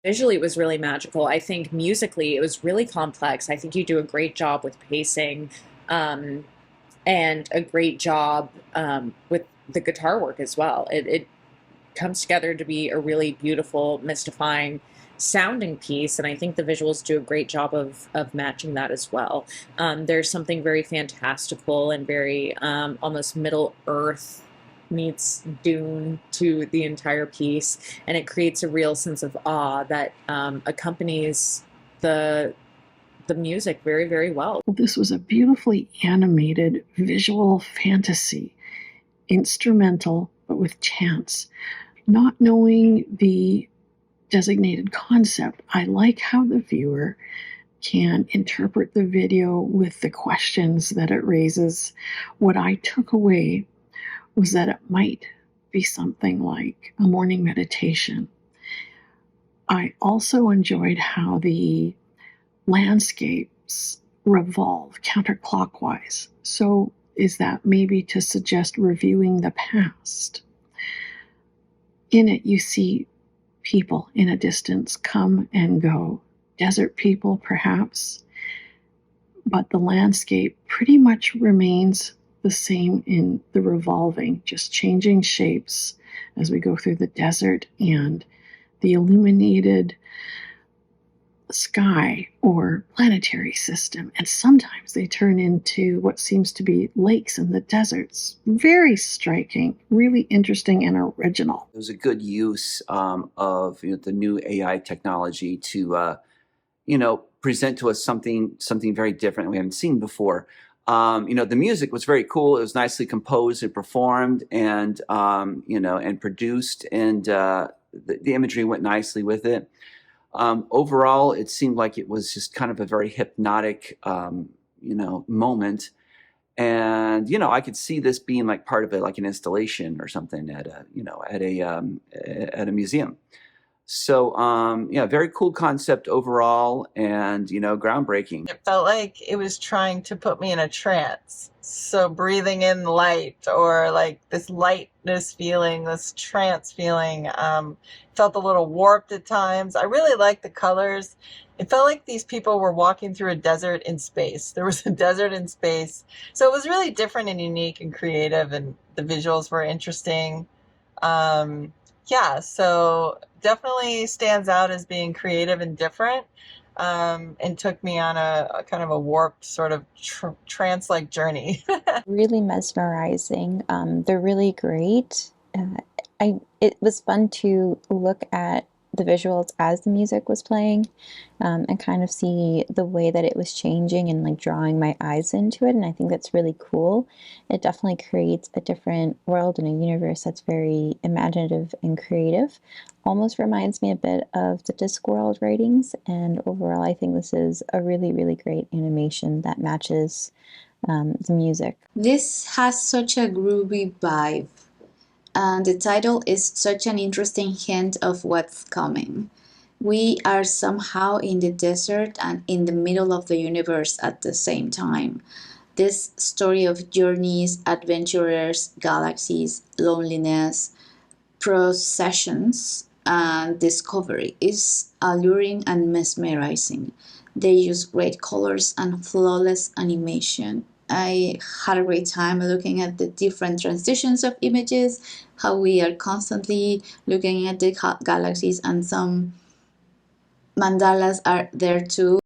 Visually, it was really magical. I think musically, it was really complex. I think you do a great job with pacing, um, and a great job with the guitar work as well. It comes together to be a really beautiful, mystifying sounding piece, and I think the visuals do a great job of matching that as well. There's something very fantastical and very almost Middle Earth meets Dune to the entire piece, and it creates a real sense of awe that accompanies the the music very, very well. Well, this was a beautifully animated visual fantasy, instrumental, but with chants. Not knowing the designated concept, I like how the viewer can interpret the video with the questions that it raises. What I took away was that it might be something like a morning meditation. I also enjoyed how the landscapes revolve counterclockwise. So is that maybe to suggest reviewing the past? In it, you see people in a distance come and go, desert people perhaps, but the landscape pretty much remains the same in the revolving, just changing shapes as we go through the desert and the illuminated sky or planetary system. And sometimes they turn into what seems to be lakes in the deserts. Very striking, really interesting and original. It was a good use of the new AI technology to present to us something very different we haven't seen before. The music was very cool. It was nicely composed and performed, and and produced, and the imagery went nicely with it. Overall, it seemed like it was just kind of a very hypnotic, moment. And, I could see this being like part of it, like an installation or something at a museum. So, very cool concept overall, and, groundbreaking. It felt like it was trying to put me in a trance. So breathing in light, or like this lightness feeling, this trance feeling, felt a little warped at times. I really liked the colors. It felt like these people were walking through a desert in space. There was a desert in space. So it was really different and unique and creative, and the visuals were interesting. So definitely stands out as being creative and different, and took me on a kind of a warped sort of trance-like journey. Really mesmerizing. They're really great. It was fun to look at the visuals as the music was playing, and kind of see the way that it was changing and like drawing my eyes into it. And I think that's really cool. It definitely creates a different world and a universe that's very imaginative and creative. Almost reminds me a bit of the Discworld writings. And overall, I think this is a really, really great animation that matches the music. This has such a groovy vibe, and the title is such an interesting hint of what's coming. We are somehow in the desert and in the middle of the universe at the same time. This story of journeys, adventurers, galaxies, loneliness, processions, and discovery is alluring and mesmerizing. They use great colors and flawless animation. I had a great time looking at the different transitions of images, how we are constantly looking at the galaxies, and some mandalas are there too.